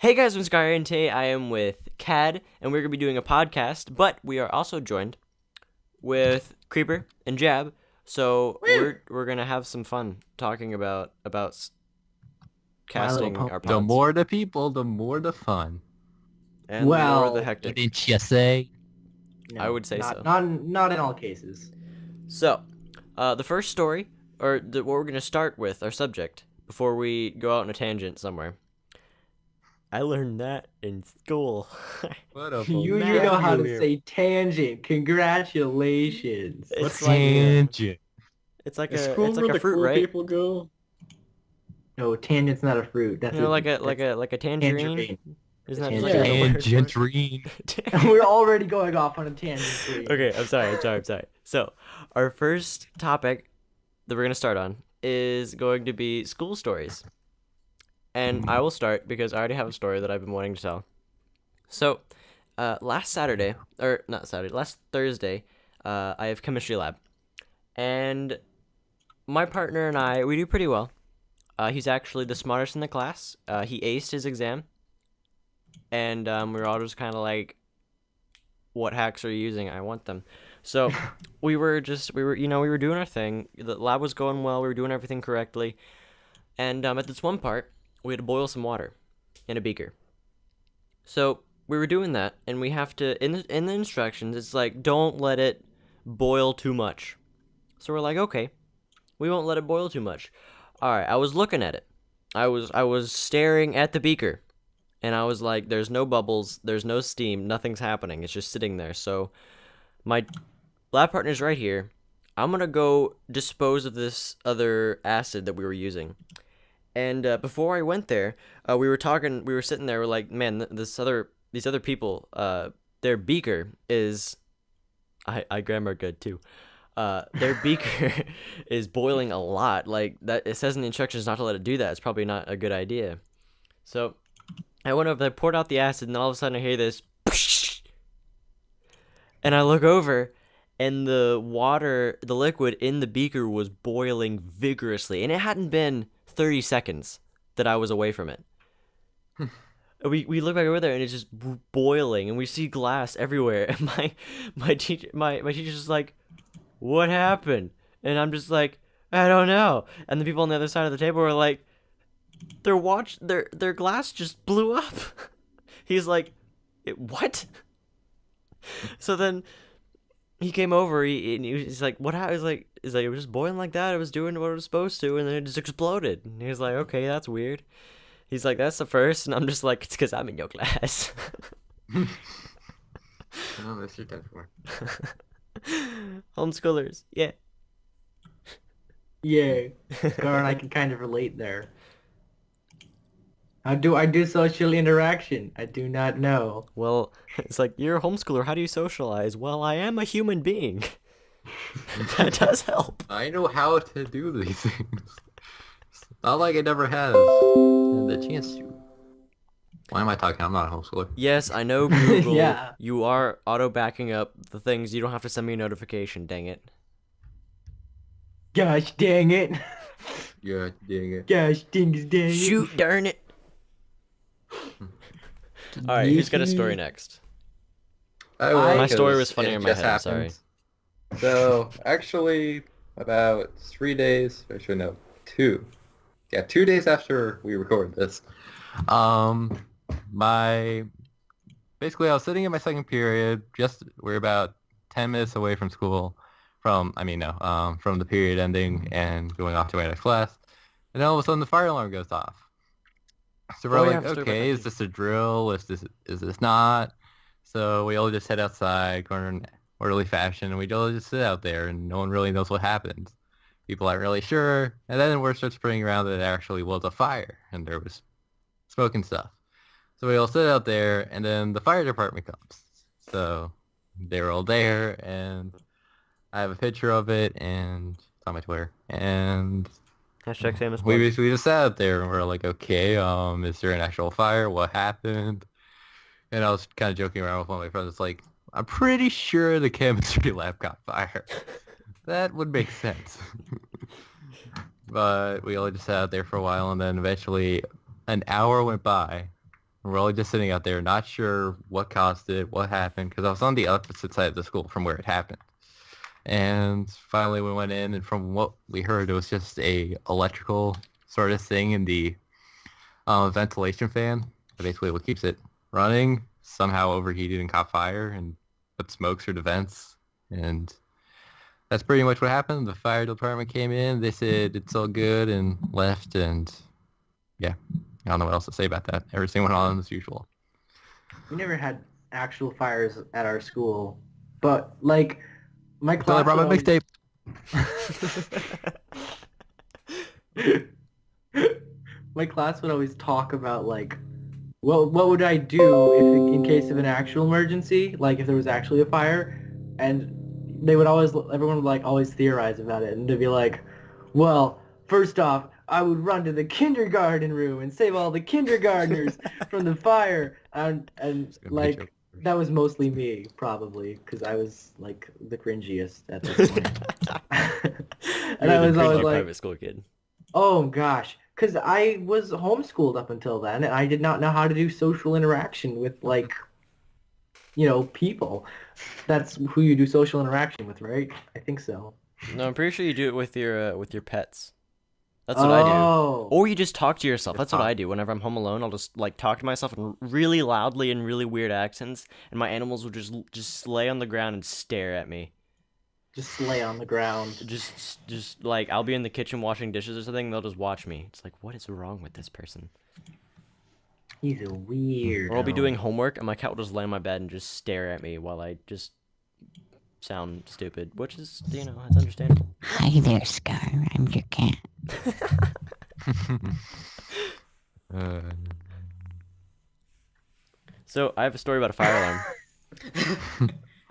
Hey guys, I'm Scar and today I am with Kad, and we're going to be doing a podcast, but we are also joined with Creeper and Jab, so we're going to have some fun talking about My Little casting Pony. our The pods, more the people, the more the fun. and the more the Well, hectic. Didn't you say? No, I would say not, so. Not in all cases. So, the first story, what we're going to start with, our subject, before we go out on a tangent somewhere. I learned that in school. What a You know how to vocabulary. say tangent. Congratulations. It's like tangent. it's like Is a school it's where like a the fruit, cool right? people go? No, tangent's not a fruit. That's You know, like a that's tangerine. tangerine. Isn't that A just like another word for it? Tangerine. We're already going off on a tangent. Okay, I'm sorry. So, our first topic that we're gonna start on is going to be school stories, and I will start because I already have a story that I've been wanting to tell. So, last Thursday, I have chemistry lab, and my partner and I, we do pretty well. He's actually the smartest in the class. He aced his exam, and we were all just kind of like, "What hacks are you using? I want them." So we were doing our thing. The lab was going well. We were doing everything correctly, and at this one part, we had to boil some water in a beaker. So we were doing that, and we have to in the instructions, it's like, don't let it boil too much. So we're like, okay, we won't let it boil too much. All right, I was looking at it. I was staring at the beaker, and I was like, there's no bubbles, there's no steam, nothing's happening. It's just sitting there. So my lab partner's right here. I'm gonna go dispose of this other acid that we were using. And before I went there, we were sitting there, we're like, man, these other people, their beaker is, I grammar good too. Their beaker is boiling a lot. Like that, it says in the instructions not to let it do that. It's probably not a good idea. So I went over there, poured out the acid, and then all of a sudden I hear this, and I look over, and the liquid in the beaker was boiling vigorously, and it hadn't been 30 seconds that I was away from it. We look back over there, and it's just boiling, and we see glass everywhere. And my teacher's just like, "What happened?" And I'm just like, "I don't know." And the people on the other side of the table were like, their glass just blew up. He's like, "What?" So then he came over. He's like, "What happened?" He's like, "It was just boiling like that. It was doing what it was supposed to, and then it just exploded." And he was like, "Okay, that's weird." He's like, "That's the first," and I'm just like, "It's because I'm in your class." Oh, that's your time for. Homeschoolers, yeah. Yeah. Scar and I can kind of relate there. How do I do social interaction? I do not know. Well, it's like, you're a homeschooler. How do you socialize? Well, I am a human being. That does help. I know how to do these things. Not like I never had the chance to. Why am I talking? I'm not a homeschooler. Yes, I know, Google. Yeah. You are auto backing up the things. You don't have to send me a notification. Dang it. Gosh dang it. Yeah, dang it. Gosh dang it. Shoot, darn it. All right, who's got a story next? I will, My story because was funnier it in my just head, sorry. happened. So, actually, about 3 days, actually no, 2. Yeah, 2 days after we recorded this. Basically I was sitting in my second period, we're about 10 minutes away from school, from the period ending and going off to my next class. And then all of a sudden the fire alarm goes off. So we're Oh, yeah, I like, have a story about okay, that is too. this a drill? Is this not? So we all just head outside, going in orderly fashion, and we all just sit out there, and no one really knows what happens. People aren't really sure, and then word starts spreading around that it actually was a fire, and there was smoke and stuff. So we all sit out there, and then the fire department comes. So they were all there, and I have a picture of it, and it's on my Twitter, and Hashtag same as we plug. basically just sat out there and we're like, okay, is there an actual fire? What happened? And I was kind of joking around with one of my friends. It's like, I'm pretty sure the chemistry lab got fired. That would make sense. But we all just sat out there for a while, and then eventually an hour went by, We're all just sitting out there, not sure what caused it, what happened, because I was on the opposite side of the school from where it happened. And finally we went in, and from what we heard, it was just a electrical sort of thing in the ventilation fan. Basically what keeps it running somehow overheated and caught fire and put smoke through the vents. And that's pretty much what happened. The fire department came in. They said it's all good and left. And yeah, I don't know what else to say about that. Everything went on as usual. We never had actual fires at our school, but like my Until I class brought my would mixtape. my class would always talk about like, well, what would I do if in case of an actual emergency, like if there was actually a fire, and everyone would like always theorize about it, and they'd be like, well, first off, I would run to the kindergarten room and save all the kindergartners from the fire, and like that was mostly me probably because I was like the cringiest at this point, and I was always like, private school kid. oh gosh, because I was homeschooled up until then, and I did not know how to do social interaction with like, people. That's who you do social interaction with, right? I think so. No, I'm pretty sure you do it with your pets. That's what I do. Oh. Or you just talk to yourself. That's what talk. I do. Whenever I'm home alone, I'll just like talk to myself in really loudly and really weird accents, and my animals will just lay on the ground and stare at me. Just lay on the ground. Just like I'll be in the kitchen washing dishes or something, and they'll just watch me. It's like, what is wrong with this person? He's a weird. Or I'll be doing homework, and my cat will just lay on my bed and just stare at me while I just sound stupid, which is, it's understandable. Hi there, Scar. I'm your cat. So I have a story about a fire alarm.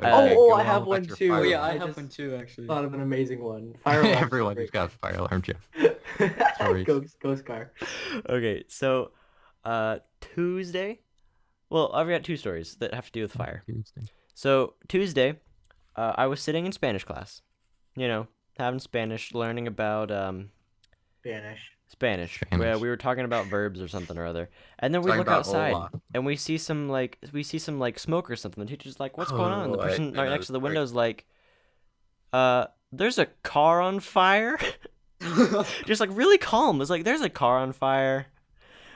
Oh, go I on have with one your too. fire Oh yeah, alarm. I I have just one too, actually. Thought of an amazing one. Fire alarm. Everyone just got a fire alarm, Jeff. Stories. Go Scar. Okay, so Tuesday. Well, I've got two stories that have to do with fire. So Tuesday, I was sitting in Spanish class, having Spanish, learning about Spanish. Where we were talking about verbs or something or other, and then we Talking look about outside hola. and we see some smoke or something. The teacher's like, "What's going on?" And the Oh, I person right know next to the this window's like, "There's a car on fire." Just like really calm. It's like, "There's a car on fire."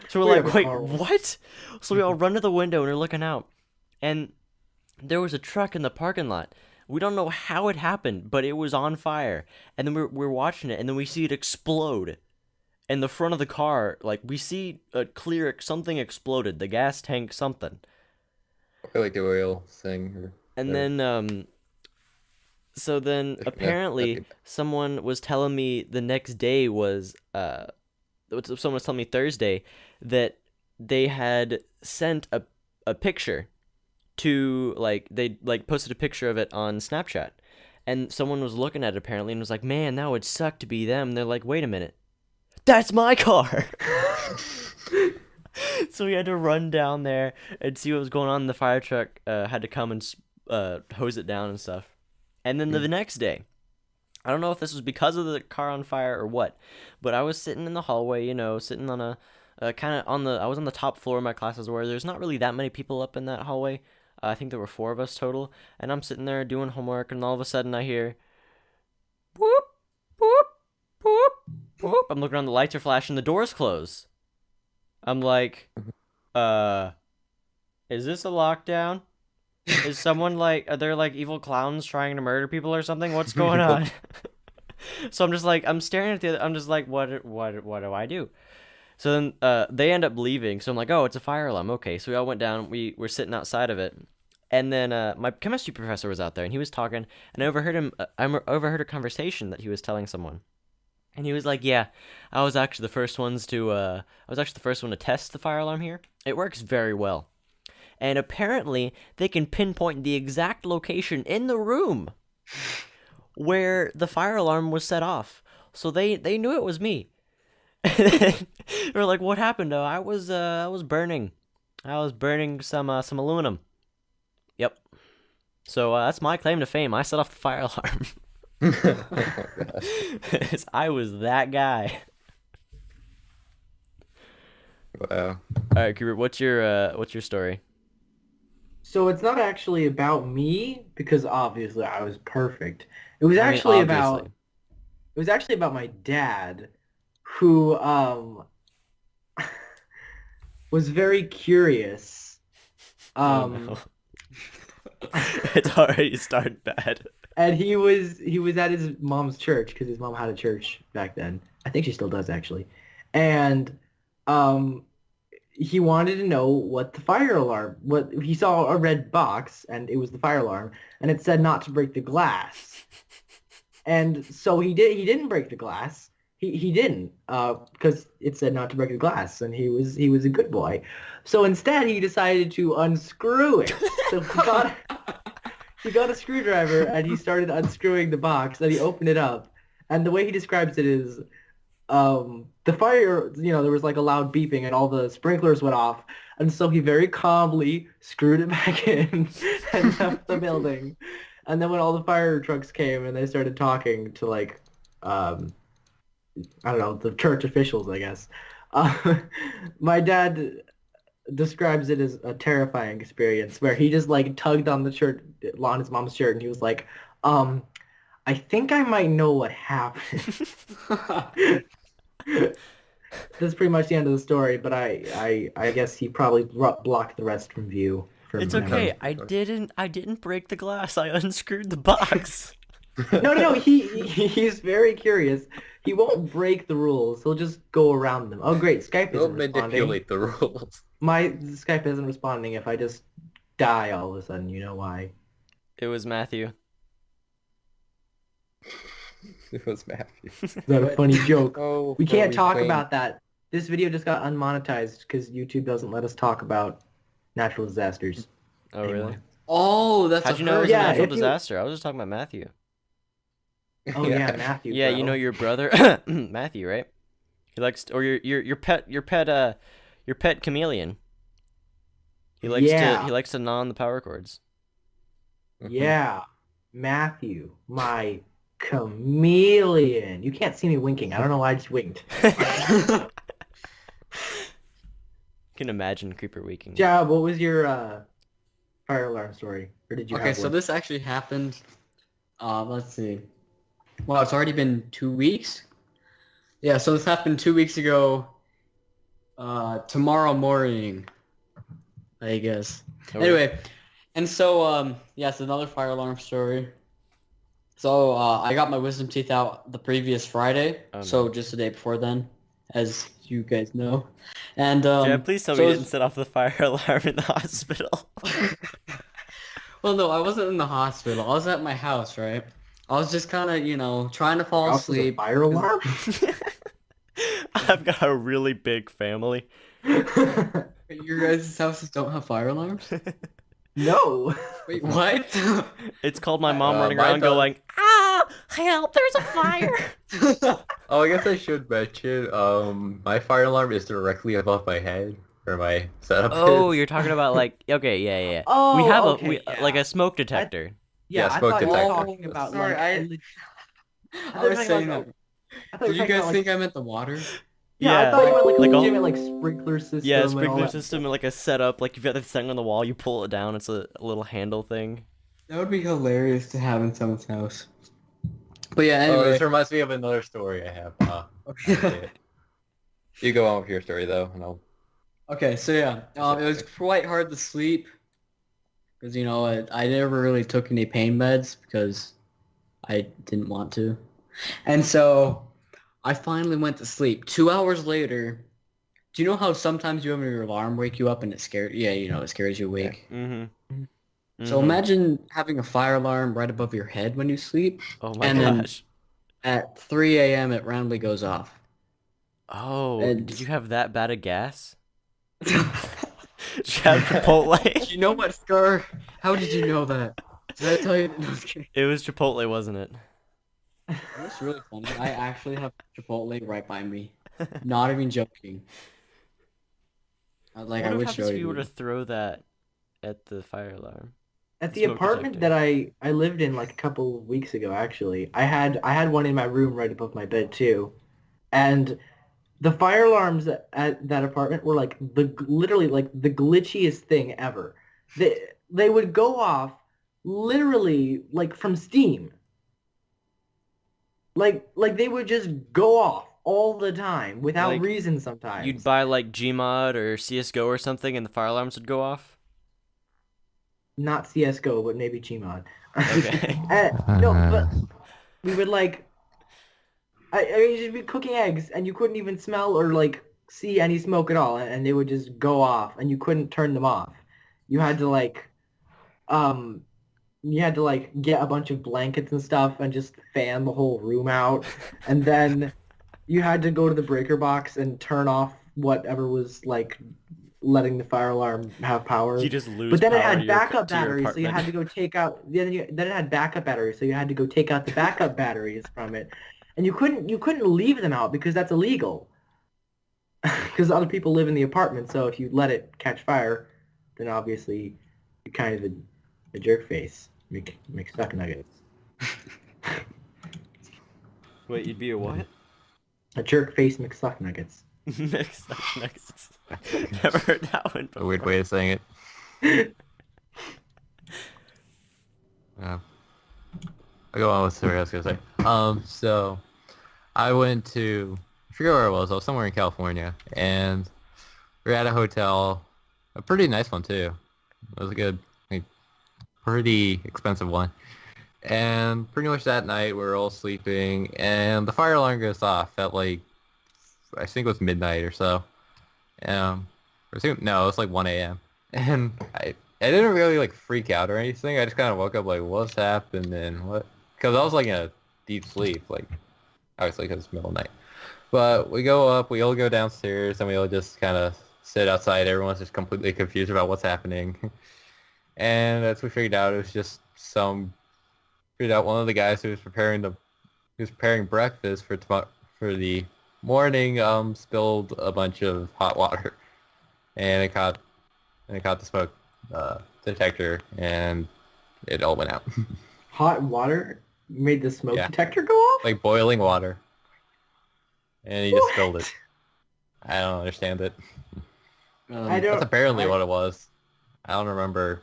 So we're We like, have a "Wait, car on what?" So we all run to the window and we're looking out, and there was a truck in the parking lot. We don't know how it happened, but it was on fire. And then we're watching it, and then we see it explode. In the front of the car, like, we see a clear something exploded, the gas tank, something. I like the oil thing. And Yeah. then, so then Yeah, apparently that'd be- someone was telling me the next day was, someone was telling me Thursday that they had sent a picture to, like, they, like, posted a picture of it on Snapchat. And someone was looking at it apparently and was like, man, that would suck to be them. And they're like, wait a minute. That's my car! So we had to run down there and see what was going on. The fire truck had to come and hose it down and stuff. And then the next day, I don't know if this was because of the car on fire or what, but I was sitting in the hallway, sitting on I was on the top floor of my classes where there's not really that many people up in that hallway. I think there were 4 of us total. And I'm sitting there doing homework, and all of a sudden I hear, whoop, whoop, whoop, whoop. I'm looking around, the lights are flashing, the doors close. I'm like, is this a lockdown? Is someone are there like evil clowns trying to murder people or something? What's going on? So I'm just like, I'm staring at the other, I'm just like, what do I do? So then they end up leaving. So I'm like, oh, it's a fire alarm. Okay, so we all went down. We were sitting outside of it. And then my chemistry professor was out there, and he was talking, and I overheard a conversation that he was telling someone. And he was like, yeah, I was actually the first one to test the fire alarm here. It works very well. And apparently, they can pinpoint the exact location in the room where the fire alarm was set off. So they knew it was me. They were like, what happened? Oh, I was burning. I was burning some aluminum. Yep. So that's my claim to fame. I set off the fire alarm. I was that guy. Wow. All right, Cooper, what's your story? So it's not actually about me because obviously I was perfect. It was I mean, actually about obviously. it was actually about my dad, who was very curious. Oh no. Um, It's already started bad. and he was at his mom's church because his mom had a church back then. I think she still does actually. And um he wanted to know what the fire alarm, what he saw a red box and it was the fire alarm and it said not to break the glass. And so he didn't break the glass. He didn't because it said not to break the glass and he was a good boy. So instead he decided to unscrew it. So he got a screwdriver and he started unscrewing the box and he opened it up. And the way he describes it is the fire, there was like a loud beeping and all the sprinklers went off. And so he very calmly screwed it back in and left the building. And then when all the fire trucks came and they started talking to like, I don't know, the church officials, I guess. Uh, my dad describes it as a terrifying experience where he just like tugged on the shirt, on his mom's shirt, and he was like, I think I might know what happened. That's pretty much the end of the story, but I guess he probably blocked the rest from view from It's memory. okay. I didn't break the glass. I unscrewed the box. No, he's very curious. He won't break the rules. He'll just go around them. Oh, great. Skype isn't Don't responding. manipulate the rules. My Skype isn't responding if I just die all of a sudden. You know why? It was Matthew. It was Matthew. Is that a funny joke? Oh, We can't we talk claim- about that. This video just got unmonetized because YouTube doesn't let us talk about natural disasters. Oh, anymore. really? Oh, that's How'd a you know it was hurricane. a Yeah, natural if you- disaster? I was just talking about Matthew. Oh yeah, Matthew. Yeah, bro. you know your brother, Matthew, right? He likes, or your pet chameleon. He likes Yeah. he likes to gnaw on the power cords. Yeah, Matthew, my chameleon. You can't see me winking. I don't know why I just winked. Can imagine Creeper waking. Jab, what was your fire alarm story? Or did you Okay, have so one? this actually happened. Let's see. Well, it's already been 2 weeks. Yeah, so this happened 2 weeks ago. Tomorrow morning, I guess. Oh, Anyway, and so yeah, it's another fire alarm story. So I got my wisdom teeth out the previous Friday, Oh, so no. just the day before then, as you guys know. And Yeah, please tell me so you it's- didn't set off the fire alarm in the hospital. Well, no, I wasn't in the hospital. I was at my house, right? I was just kind of, trying to fall Your house was a asleep. fire alarm? I've got a really big family. Your guys' houses don't have fire alarms? No. Wait, what? It's called my mom running mine around does. going, "Ah, help! There's a fire!" Oh, I guess I should mention, my fire alarm is directly above my head, where my setup Oh, is. you're talking about like, okay, yeah. Oh, We have okay, like yeah. a smoke detector. Yeah, Yeah, I smoke thought you were detector. talking about Sorry, like. I thought was you were saying talking that. I thought Did you you were guys talking think about, I meant the water? Yeah, I thought you meant like like a a- legitimate like sprinkler system. Yeah, and all sprinkler that system and like a setup. Like if you have the thing on the wall, you pull it down. It's a little handle thing. That would be hilarious to have in someone's house. But yeah, Oh, anyway. this reminds me of another story I have. Okay. You go on with your story, though, and I'll... Okay, so yeah, it was quite hard to sleep because I never really took any pain meds because I didn't want to, and so I finally went to sleep. 2 hours later, do you know how sometimes you have your alarm wake you up and it scares? Yeah, it scares you awake. Mm-hmm. So imagine having a fire alarm right above your head when you sleep. Oh my and then- gosh. At 3 a.m. it randomly goes off. Oh, And- did you have that bad of gas? Did you have Chipotle? You know what, Scar? How did you know that? Did I tell you? No, I'm kidding. It was Chipotle, wasn't it? That's really funny. I actually have Chipotle right by me. Not even joking. I What wish happens I if would you were do to throw that at the fire alarm? At the Smoke apartment detector. that I lived in like a couple of weeks ago, actually, I had one in my room right above my bed too, and The fire alarms at that apartment were like literally like the glitchiest thing ever. They would go off literally like from Steam. Like they would just go off all the time without Like reason you'd sometimes. buy like Gmod or CS:GO or something, and the fire alarms would go off. Not CS:GO, but maybe Gmod. Okay. No, but we would like I mean, you'd be cooking eggs and you couldn't even smell or like see any smoke at all, and they would just go off, and you couldn't turn them off. You had to like um you had to like get a bunch of blankets and stuff and just fan the whole room out, and then you had to go to the breaker box and turn off whatever was like letting the fire alarm have You power. just lose But then it power to had your backup to your batteries, so you apartment. had to go take out. Then it had backup batteries, so you had to go take out the backup batteries from it, and you couldn't leave them out because that's illegal. Because other people live in the apartment, so if you let it catch fire, then obviously you're kind of a jerk face. Make stuck nuggets. Wait, you'd be a what? A jerk face McSuck nuggets. Mixed up nuggets. Never heard that one A weird before. way of saying it. Yeah. I'll go on with what I was gonna say. So I went to I forget where I was. I was somewhere in California, and we were at a hotel, a pretty nice one too. It was a good, like, pretty expensive one. And pretty much that night we were all sleeping, and the fire alarm goes off at like I think it was midnight or so. No, it was like 1 a.m. And I didn't really like freak out or anything. I just kind of woke up like, what's happened and what? Because I was like in a deep sleep, like obviously because it's middle of the night. But we go up, we all go downstairs, and we all just kind of sit outside. Everyone's just completely confused about what's happening. And as we figured out, it was just figured out one of the guys who was preparing breakfast for the morning spilled a bunch of hot water, and it caught the smoke detector, and it all went out. Hot water made the smoke Yeah, detector go off? like boiling water, and he just spilled What? it. I don't understand it. I That's don't. apparently I, what it was. I don't remember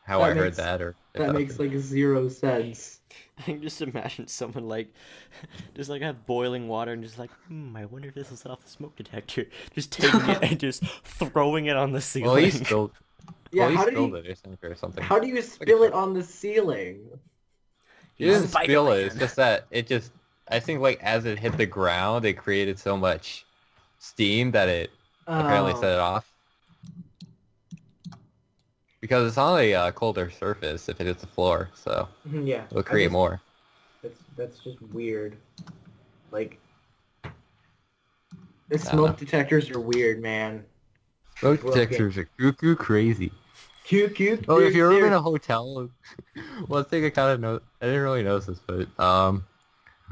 how that I heard makes that or if that that makes like zero sense. I can just imagine someone like, just like have boiling water and just like, I wonder if this will set off the smoke detector. Just taking it and just throwing it on the Well, he ceiling. spilled. Yeah, Well, he how did spilled he? it, I think, or something. How do you Like a spill it shot. on the ceiling? He He's didn't spill it. It's Spider-Man. just that it just. I think like as it hit the ground, it created so much steam that it apparently set Oh, it off. Because it's on a colder surface if it hits the floor, so yeah. it'll create more. That's just weird. Like the I don't know. smoke detectors are weird, man. Smoke Broken. detectors are cuckoo crazy. Cute. Oh, if you're ever in a hotel, one thing I didn't really notice this, but a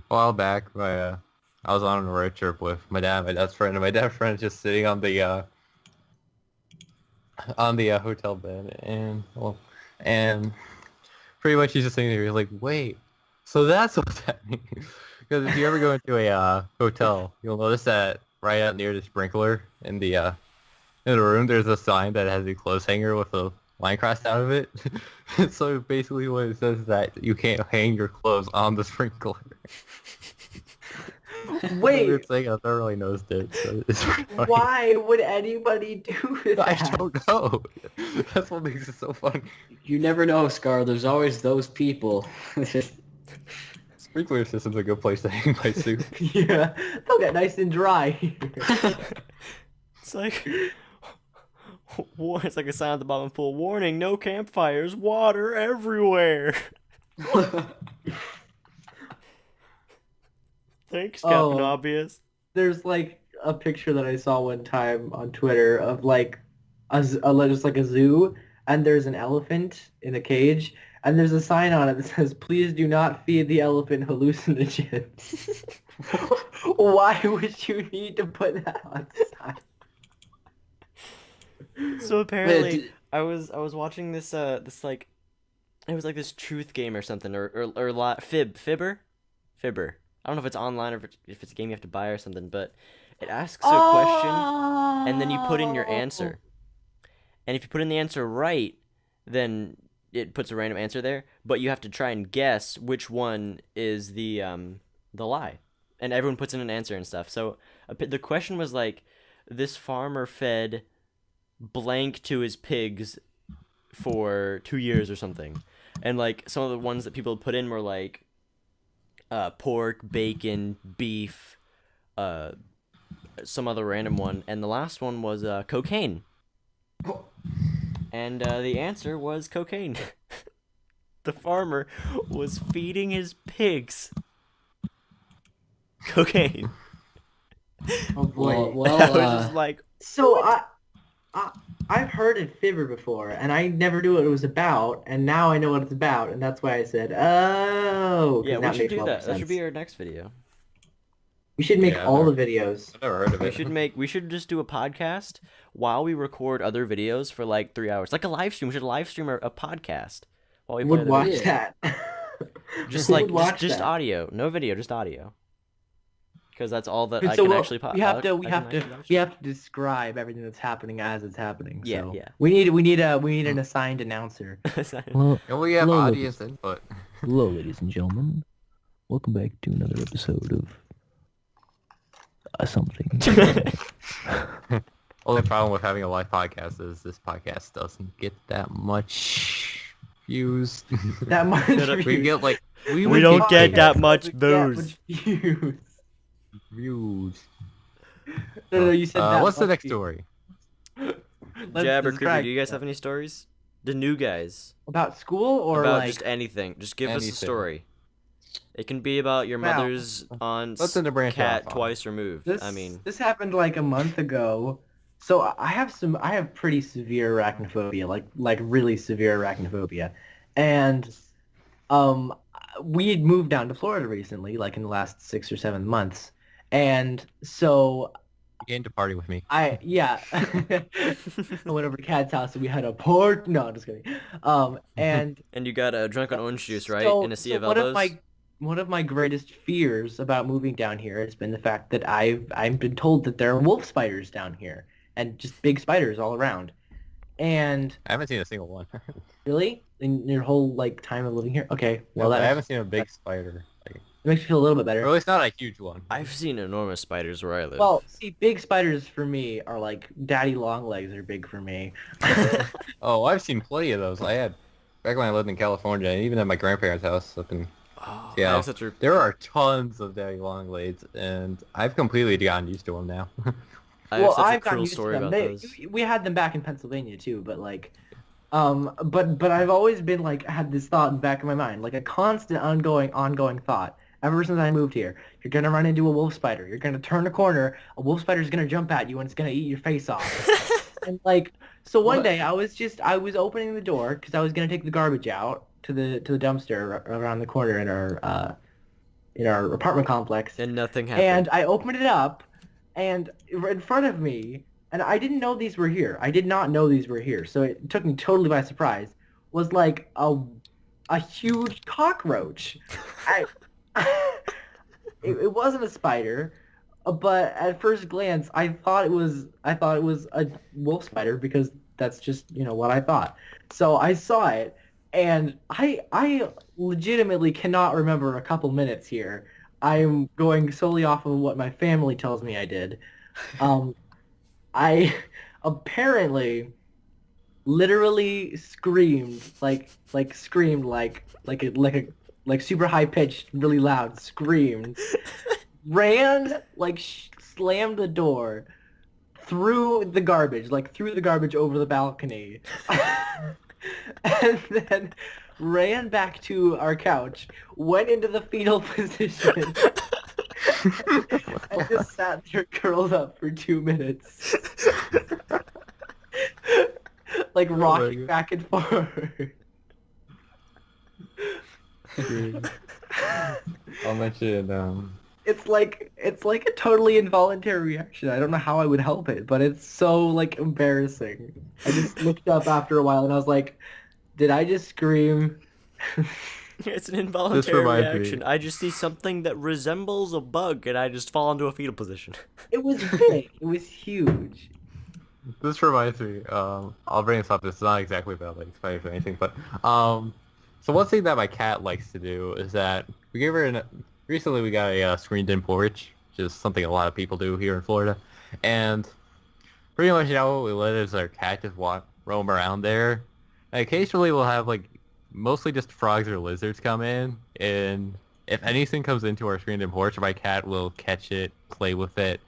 while back, I was on a road trip with my dad's friend, and my dad's friend is just sitting on the hotel bed, and pretty much he's just sitting there, he's like, wait, so that's what's happening. Because if you ever go into a hotel, you'll notice that right out near the sprinkler in the room, there's a sign that has a clothes hanger with a line crossed out of it. So basically what it says is that you can't hang your clothes on the sprinkler. Wait, Weird thing, I've never really noticed it. So it's pretty funny. why would anybody do I that? don't know. That's what makes it so funny. You never know, Scar. There's always those people. Sprinkler system's a good place to hang my suit. Yeah, they'll get nice and dry. It's like, it's like a sign at the bottom of the pool. Warning, no campfires, water everywhere. Thanks, Captain Oh. Obvious. There's like a picture that I saw one time on Twitter of like just like a zoo, and there's an elephant in a cage, and there's a sign on it that says, "Please do not feed the elephant hallucinogens." Why would you need to put that on the sign? So apparently, Wait, I was watching this like, it was like this truth game or something, or fibber. I don't know if it's online or if it's a game you have to buy or something, but It asks a question, and then you put in your answer. And if you put in the answer right, then it puts a random answer there. But you have to try and guess which one is the lie. And everyone puts in an answer and stuff. So the question was like, this farmer fed blank to his pigs for 2 years or something. And like some of the ones that people put in were like pork, bacon, beef, some other random one, and the last one was cocaine. And the answer was cocaine. The farmer was feeding his pigs cocaine. Oh boy. Well, I was just like, So I've heard of fibber before, and I never knew what it was about, and now I know what it's about, and that's why I said, oh, 'cause yeah, we that should makes do more that. That sense. should be our next video. We should make Yeah, all I've the videos. I've never heard of it. We should just do a podcast while we record other videos for like 3 hours, like a live stream. We should live stream a podcast while we play Would the watch video. that. Just Who like would watch just that? audio, no video, just audio. Because that's all that I So can we'll- actually. we have to live we have to describe everything that's happening as it's happening. Yeah, so yeah. We need an assigned announcer. stream. Well, And we have hello, audience input. hello, ladies and gentlemen. Welcome back to another episode of something. Only problem with having a live podcast is this podcast doesn't get that much views. That much. We get like We would don't get views. that much Yeah, views. views. views. No, you said that. What's the much next views. story? Let's Jab or Creeper, describe do you guys it. have any stories? The new guys. About school or About like just anything. Just give us a Anything. story. It can be about your Wow. mother's aunt's Something to branch cat off on. twice removed. this? I mean, This happened like a month ago. So I have pretty severe arachnophobia, like really severe arachnophobia, and we had moved down to Florida recently, like in the last 6 or 7 months, and so You came to party with me. I went over to Kad's house and we had a pork. No, I'm just kidding. And and you got a drunk on orange juice, right? so- In a sea so of elbows. one of my greatest fears about moving down here has been the fact that I've been told that there are wolf spiders down here and just big spiders all around. And I haven't seen a single one. really, in your whole like time of living here, okay, well I that haven't seen a big spider. Like, makes me feel a little bit or better. at least not a huge one. I've seen enormous spiders where I live. Well, see, big spiders for me are like daddy long legs are big for me. Oh, I've seen plenty of those. I had back when I lived in California, and even at my grandparents' house up in oh, yeah. I have such a there are tons of daddy long legs, and I've completely gotten used to them now. I have such a I've gotten cruel used to story them. about those. We had them back in Pennsylvania too, but like, but I've always been like had this thought in the back of my mind, like a constant, ongoing thought. Ever since I moved here, you're gonna run into a wolf spider. You're gonna turn a corner, a wolf spider's gonna jump at you, and it's gonna eat your face off. And like, so one day I was opening the door because I was gonna take the garbage out to the dumpster around the corner in our apartment complex. And nothing happened. And I opened it up, and in front of me, and I didn't know these were here. I did not know these were here, so it took me totally by surprise. Was like a huge cockroach. It wasn't a spider, but at first glance, I thought it was a wolf spider because that's just what I thought. So I saw it, and I legitimately cannot remember a couple minutes here. I'm going solely off of what my family tells me I did. I apparently literally screamed like super high pitched, really loud screamed, ran slammed the door, threw the garbage over the balcony, and then ran back to our couch, went into the fetal position, and just sat there curled up for 2 minutes. Like rocking God. back and forth. I'll mention It's like a totally involuntary reaction. I don't know how I would help it, but it's so like embarrassing. I just looked up after a while and I was like, did I just scream? It's an involuntary reminds me- reaction. I just see something that resembles a bug, and I just fall into a fetal position. It was big. It was huge. This reminds me, I'll bring this up. It's not exactly about like spiders or anything, but so one thing that my cat likes to do is that we gave her recently we got a screened-in porch, which is something a lot of people do here in Florida, and pretty much now what we let is our cat just roam around there. And occasionally we'll have like mostly just frogs or lizards come in, and if anything comes into our screened-in porch, my cat will catch it, play with it,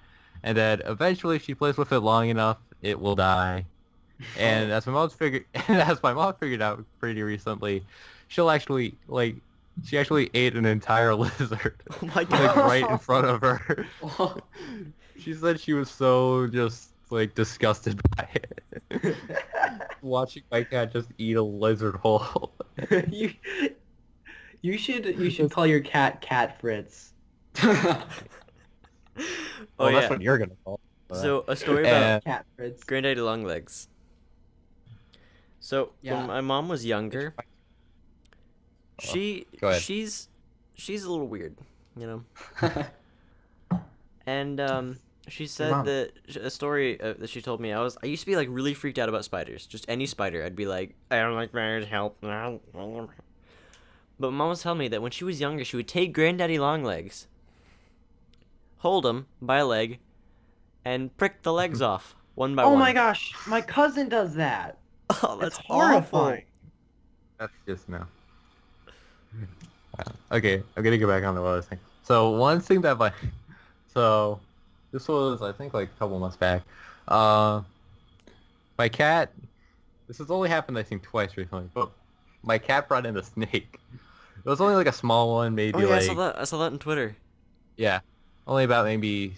and then eventually if she plays with it long enough, it will die. And as my mom figured out pretty recently, she actually ate an entire lizard Oh my like god. right in front of her. She said she was so just like disgusted by it. Watching my cat just eat a lizard whole. you, you should call your cat Fritz. Oh Well, yeah. that's what you're gonna call it. So a story about And- Cat Fritz. Granddaddy Longlegs. So Yeah. when my mom was younger, go ahead. she's a little weird, you know. And she said mom. that a story that she told me. I used to be like really freaked out about spiders. Just any spider, I'd be like, I don't like spiders. Help! But mom was telling me that when she was younger, she would take Granddaddy Longlegs, hold him by a leg, and prick the legs off one by Oh one. my gosh, my cousin does that. Oh, that's It's horrible. horrifying. That's just no. Okay, I'm gonna go back on the other thing. So one thing that so this was I think like a couple months back. My cat. This has only happened I think twice recently, but my cat brought in a snake. It was only like a small one, maybe Oh yeah, like I saw that on Twitter. yeah, only about maybe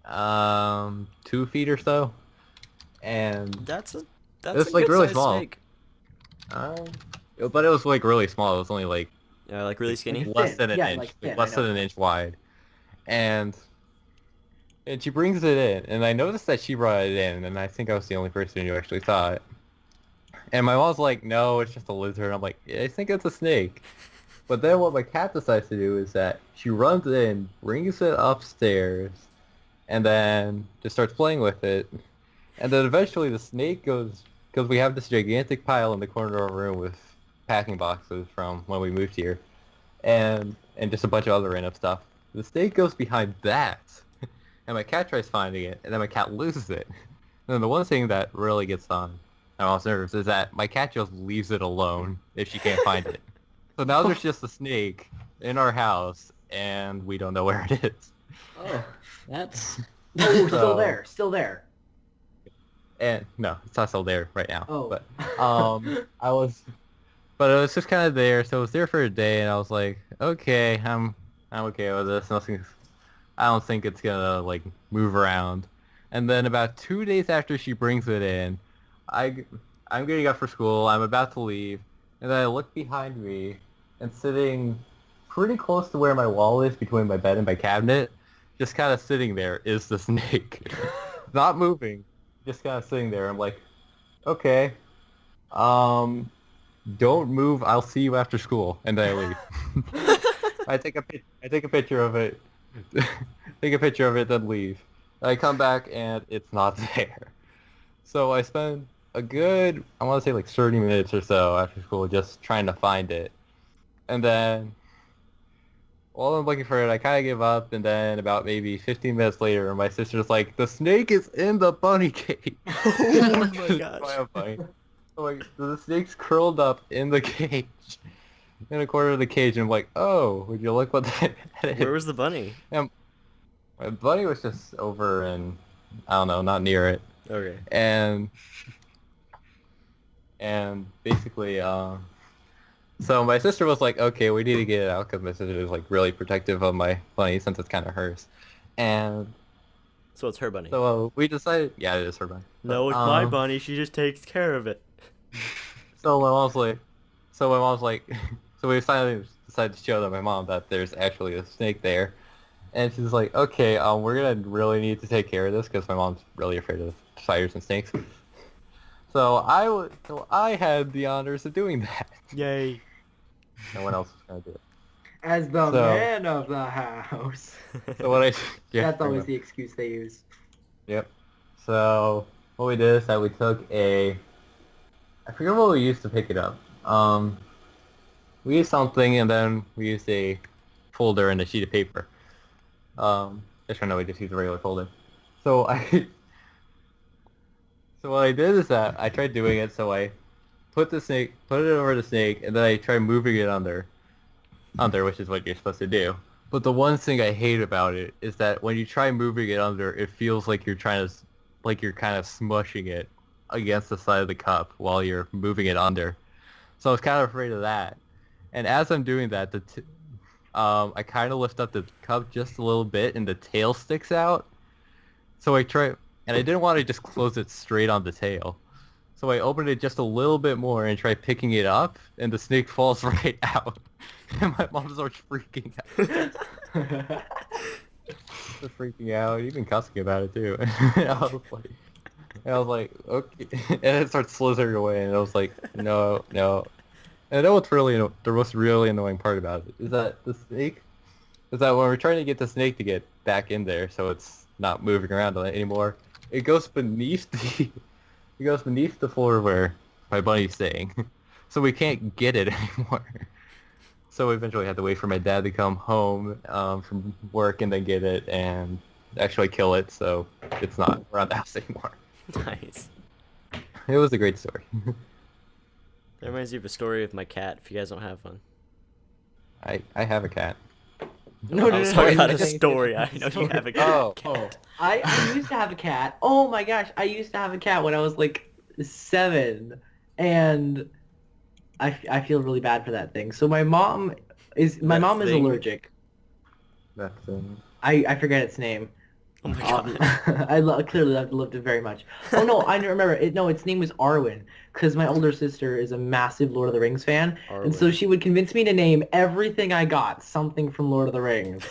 2 feet or so, and That's It's, a like, really good-sized small. snake. but it was like really small. It was only like Like really skinny. less than an Yeah, inch, like thin, I less than know. an inch wide, and she brings it in, and I noticed that she brought it in, and I think I was the only person who actually saw it. And my mom's like, "No, it's just a lizard." I'm like, "Yeah, I think it's a snake." But then what my cat decides to do is that she runs in, brings it upstairs, and then just starts playing with it. And then eventually the snake goes, because we have this gigantic pile in the corner of our room with packing boxes from when we moved here, and just a bunch of other random stuff. The snake goes behind that, and my cat tries finding it, and then my cat loses it. And then the one thing that really gets on my mom's nerves is that my cat just leaves it alone if she can't find it. So now there's just a snake in our house, and we don't know where it is. Oh, that's... Oh, So- still there. And no, it's not still there right now. Oh. But but it was just kind of there. So it was there for a day, and I was like, okay, I'm okay with this. I don't think it's gonna like move around. And then about 2 days after she brings it in, I'm getting up for school. I'm about to leave, and then I look behind me, and sitting pretty close to where my wall is between my bed and my cabinet, just kind of sitting there is the snake, not moving. Just kind of sitting there. I'm like, okay, don't move. I'll see you after school, and then I leave. I take a picture of it, take a picture of it, then leave. I come back and it's not there. So I spend a good, I want to say like 30 minutes or so after school just trying to find it, and then while I'm looking for it, I kind of give up, and then about maybe 15 minutes later, my sister's like, the snake is in the bunny cage. Oh my gosh. By a bunny. So, like, the snake's curled up in the cage, in a corner of the cage, and I'm like, oh, would you look what that is? Where was the bunny? My bunny was just over and, I don't know, not near it. Okay. And basically, so my sister was like, okay, we need to get it out because my sister is like really protective of my bunny since it's kind of hers. And So it's her bunny. so we decided, yeah, it is her bunny. No, it's my bunny. She just takes care of it. So my mom's like, so we decided to show my mom that there's actually a snake there. And she's like, okay, we're gonna really need to take care of this because my mom's really afraid of spiders and snakes. So I had the honors of doing that. Yay. No one else was gonna do it. As the So- man of the house. So what I yeah, That's pretty always much. the excuse they use. Yep. So what we did is that we took I forget what we used to pick it up. We used something and then we used a folder and a sheet of paper. Just no, we just used a regular folder. So so what I did is that I tried doing it. So I put it over the snake, and then I tried moving it under, which is what you're supposed to do. But the one thing I hate about it is that when you try moving it under, it feels like you're kind of smushing it against the side of the cup while you're moving it under. So I was kind of afraid of that. And as I'm doing that, I kind of lift up the cup just a little bit, and the tail sticks out. So I try, and I didn't want to just close it straight on the tail. So I opened it just a little bit more and try picking it up, and the snake falls right out. And my mom starts freaking out. She's freaking out, even cussing about it too. And I was like, okay. And it starts slithering away, and I was like, no. And then the most really annoying part about it is that when we're trying to get the snake to get back in there, so it's not moving around anymore, it goes beneath the floor where my bunny's staying, so we can't get it anymore. So we eventually had to wait for my dad to come home from work and then get it and actually kill it, so it's not around the house anymore. Nice. It was a great story. That reminds me of a story with my cat. If you guys don't have one. I have a cat. No, I'm sorry about a story. I know you have a cat. Oh. I used to have a cat. Oh my gosh, I used to have a cat when I was like 7, and I feel really bad for that thing. So my mom is That thing? allergic. That's I forget its name. Oh my god. Clearly loved it very much. Oh no, I remember it. No, its name was Arwen, because my older sister is a massive Lord of the Rings fan, and so Arwen. she would convince me to name everything I got something from Lord of the Rings.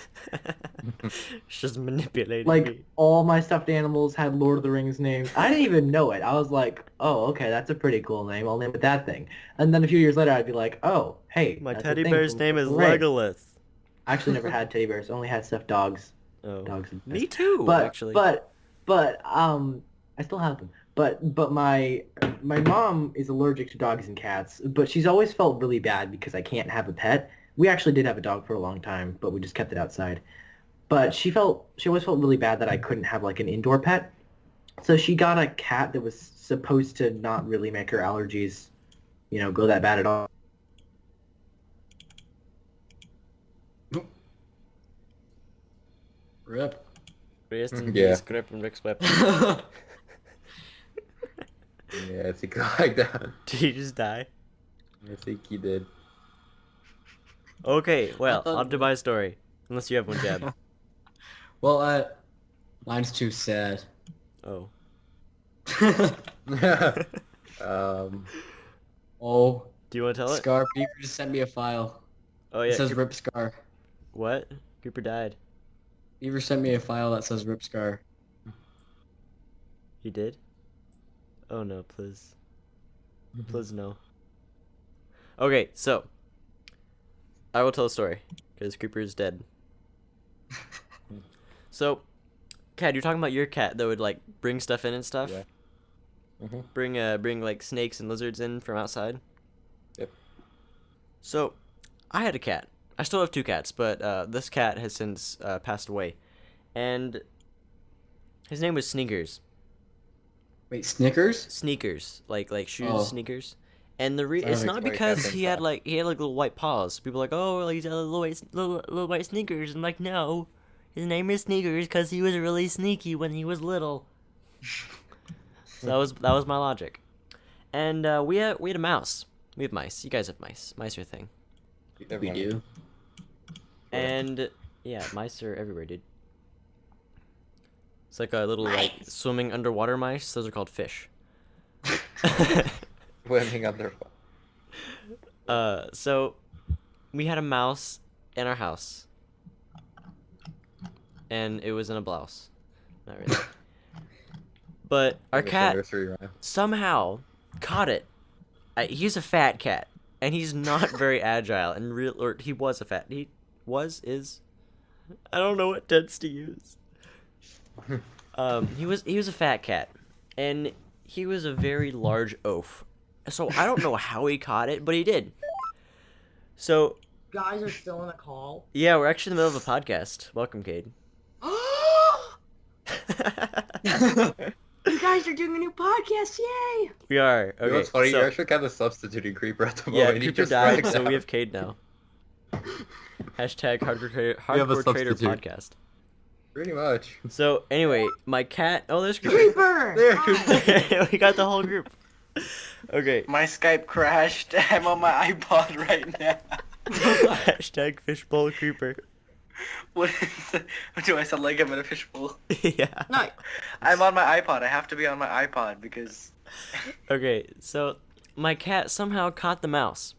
She's just manipulating Like me. all my stuffed animals had Lord of the Rings names. I didn't even know it. I was like, oh, okay, that's a pretty cool name. I'll name it that thing. And then a few years later, I'd be like, oh, hey, My that's a teddy thing bear's from name is Lord of the Rings. Legolas. I actually never had teddy bears. Only had stuffed dogs. Oh. Dogs and Me too, but actually. I still have them. But my mom is allergic to dogs and cats, but she's always felt really bad because I can't have a pet. We actually did have a dog for a long time, but we just kept it outside. But she always felt really bad that I couldn't have like an indoor pet. So she got a cat that was supposed to not really make her allergies, go that bad at all. Rip. Rest in Yeah. peace, Grip and Rick's weapon. Yeah, I think like that. Did he just die? I think he did. Okay, well, thought- on to my story. Unless you have one, Jab. Well, mine's too sad. Oh. Oh, Do you want to tell it? Scar, Beaver just sent me a file. Oh It yeah. says Rip Scar. What? Creeper died. Beaver sent me a file that says Rip Scar. He did? Oh no, please. Please no. Okay, so I will tell a story because Creeper is dead. So, Kad, you're talking about your cat that would like bring stuff in and stuff. Yeah. Mhm. Bring like snakes and lizards in from outside. Yep. So, I had a cat. I still have 2 cats, but this cat has since passed away, and his name was Sneakers. Wait, Snickers? Sneakers, like shoes, Oh. sneakers. And the Sounds it's like not somebody because got he had them like little white paws. People are like, oh, like, he's got little white sneakers. I'm like, no, his name is Sneakers because he was really sneaky when he was little. So that was my logic. And we had a mouse. We have mice. You guys have mice. Mice are a thing. We do. And yeah, mice are everywhere, dude. It's like a little like swimming underwater mice. Those are called fish. Swimming under. So we had a mouse in our house, and it was in a blouse. Not really. But our cat somehow caught it. He's a fat cat, and he's not very agile. And or he was a fat. Is. I don't know what tense to use. He was a fat cat, and he was a very large oaf. So I don't know how he caught it, but he did. So Guys are still in a call. yeah, we're actually in the middle of a podcast. Welcome, Cade. You guys are doing a new podcast, yay! We are. You know Okay. what's funny? so, You're actually kind of substituting Creeper at the yeah, moment. He Creeper just died, bragged so out. we have Cade now. Hashtag have a hardcore trader substitute. podcast. Pretty much. So anyway, my cat. Oh, there's Creeper. Creeper! Hi. We got the whole group. Okay. My Skype crashed. I'm on my iPod right now. Hashtag fishbowl Creeper. What do I sound like I'm in a fishbowl? Yeah. No, I'm on my iPod. I have to be on my iPod because Okay, so my cat somehow caught the mouse,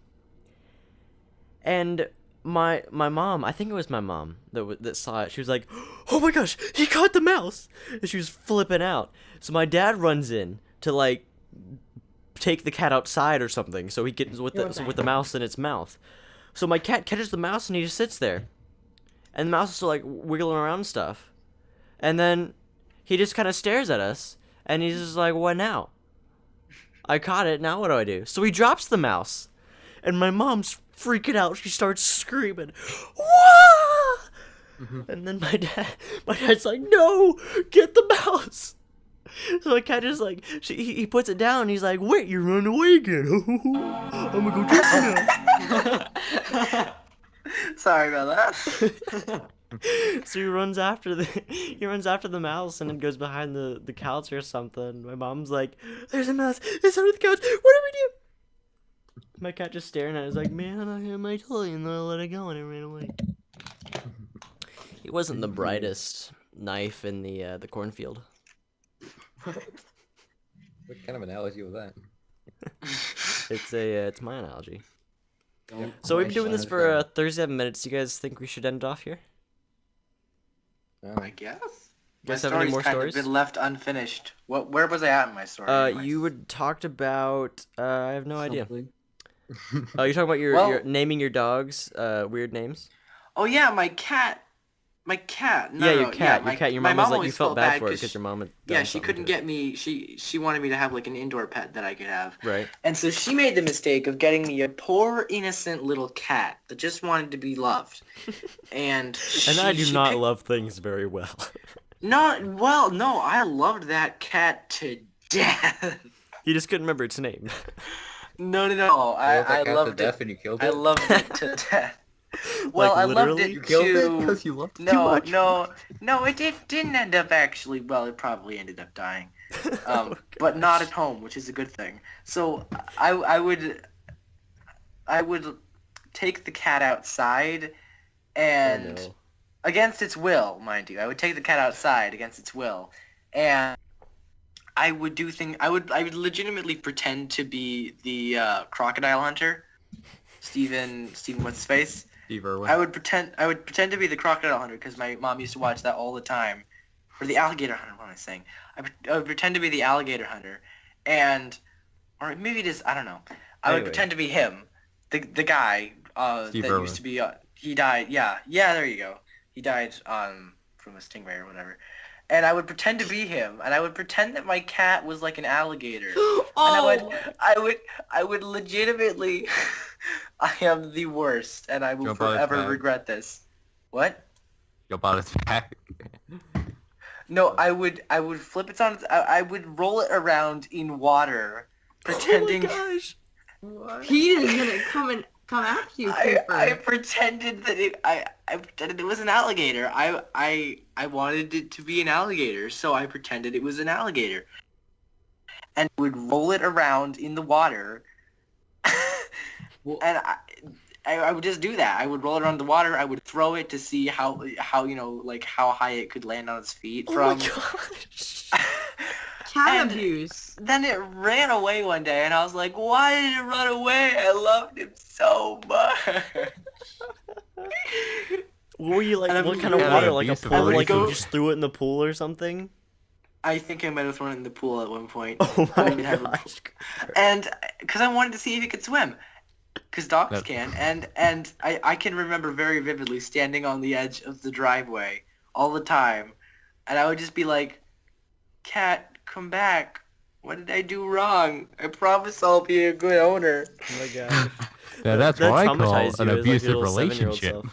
and my mom, I think it was my mom that saw it. She was like, "Oh my gosh, he caught the mouse!" And she was flipping out. So my dad runs in to like take the cat outside or something, so he gets with the mouse in its mouth. So my cat catches the mouse and he just sits there, and the mouse is still like wiggling around and stuff, and then he just kind of stares at us, and he's just like, "What now? I caught it, now what do I do?" So he drops the mouse, and my mom's freaking out. She starts screaming, "Wah!" And then my dad's like, "No, get the mouse." So the cat just like, he puts it down, and he's like, "Wait, you're running away again." I'm gonna go chase you now. sorry about that. So he runs after the mouse, and it goes behind the couch or something. My mom's like, "There's a mouse. It's under the couch. What do we do?" My cat just staring at it. Is like, "Man, I'm not here my toy," and then I let it go, and it ran away. He wasn't the brightest knife in the cornfield. What kind of analogy was that? It's my analogy. Don't So we've been doing this question for 37 minutes. You guys think we should end off here? I guess. You guys My have any story's more kind stories? of been left unfinished. Where was I at in my story? anyways? You would talked about. I have no idea. something. Oh, you're talking about your Well- naming your dogs weird names. Oh yeah, my cat. My cat. No, Yeah, no, your cat. my, Your cat. Your my mom was like, you always felt bad for it 'cause because your mom had. Yeah, done she something couldn't to it. get me. She wanted me to have like an indoor pet that I could have. Right. And so she made the mistake of getting me a poor innocent little cat that just wanted to be loved. And And I do she not picked- love things very well. No, well, no, I loved that cat to death. You just couldn't remember its name. No. You loved I that cat to loved death it. and you killed I it? loved it to death. Well, Like, I loved literally? it You killed it to. because you loved it too No, much? no, it didn't end up actually. Well, it probably ended up dying, but not at home, which is a good thing. So I would take the cat outside, and Oh, no. against its will, mind you, I would take the cat outside against its will, and I would do things. I would legitimately pretend to be the crocodile hunter, Steven, what's his face? Steve Irwin. I would pretend to be the crocodile hunter because my mom used to watch that all the time, or the alligator hunter. What am I saying? I would pretend to be the alligator hunter, or maybe it is. I don't know. I would Anyway. pretend to be him, the guy Steve that Irwin. used to be. He died. Yeah. There you go. He died from a stingray or whatever. And I would pretend to be him, and I would pretend that my cat was like an alligator. Oh, And I would legitimately, I am the worst, and I will Jump on its forever back. regret this. What? Jump on its back. No, I would flip it on. I would roll it around in water, pretending. Oh my gosh. he is gonna come after you, Creeper. I pretended that I pretended it was an alligator. I wanted it to be an alligator, so I pretended it was an alligator, and would roll it around in the water. And I would just do that. I would roll it around the water. I would throw it to see how how high it could land on its feet Oh from. my gosh. Cat and- abuse. Then it ran away one day, and I was like, "Why did it run away? I loved him so much." What were you like? And I'm What kind of really water? Like a abusive pool? Like you relationship. just threw it in the pool or something? I think I might have thrown it in the pool at one point. Oh I my didn't have a gosh. And because I wanted to see if he could swim. because dogs That- can, and I can remember very vividly standing on the edge of the driveway all the time, and I would just be like, "Cat, come back. What did I do wrong? I promise I'll be a good owner." Oh my god. Now that's That what I call traumatized an you as, like, your abusive little 7-year-old relationship.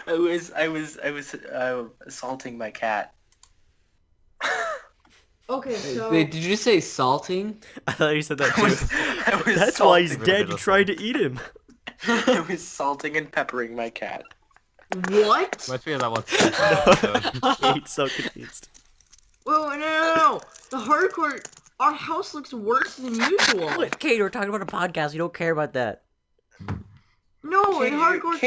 self. I was assaulting my cat. Okay, so Wait, did you say salting? I thought you said that I was, too. I was That's why he's salting- dead. You tried to eat him. I was salting and peppering my cat. what? Must be that one. Kate's so confused. Whoa, no. The hardcore. Our house looks worse than usual. What, Kate? We're talking about a podcast. You don't care about that. No, in hardcore.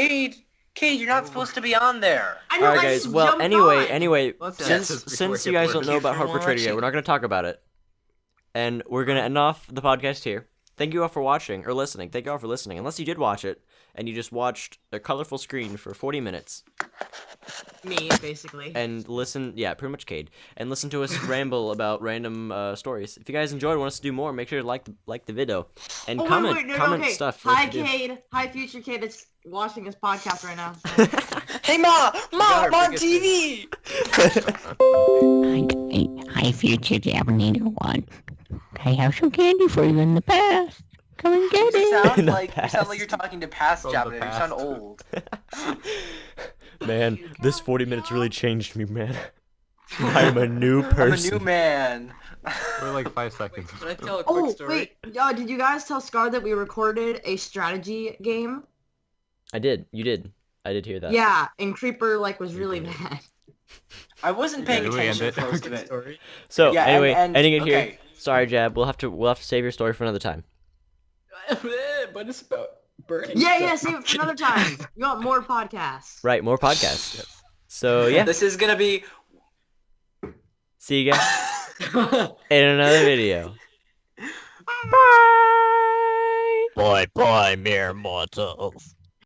Cade, you're not supposed to be on there. I know. All right, I guys. just Well, jumped anyway, on. Let's since end this before since you it guys gets don't know worse. about Thank you for Hardcore Trivia, watching. we're not going to talk about it, and we're going to end off the podcast here. Thank you all for watching or listening. Thank you all for listening. Unless you did watch it and you just watched a colorful screen for 40 minutes Me, basically. and listen, yeah, pretty much Cade, and listen to us ramble about random stories. If you guys enjoyed, want us to do more, make sure to like the video and Oh, comment wait, no, comment okay. stuff. for us Hi, to do. Cade. Hi, future Cade that's watching this podcast right now. Hey, Ma! got I'm our on biggest TV! Hi, future Terminator 1. I have some candy for you in the past. Come and get You it. sound In the like you're talking to past From the Jabba. You sound past. old. Man, this 40 minutes really changed me, man. I'm a new person. I'm a new man. We're like 5 seconds. Can I tell a quick Oh, story? wait. Did you guys tell Scar that we recorded a strategy game? I did. You did. I did hear that. Yeah, and Creeper, was really mad. I wasn't paying Yeah, we end attention it. for most of it. Story? So Yeah, anyway, and- ending it here. okay. Sorry, Jab. We'll have to save your story for another time. But it's about burning. Yeah, stuff. save it for another time. You want more podcasts. Right, more podcasts. So yeah, This is gonna be. see you guys in another video. Bye. Bye bye, mere mortals.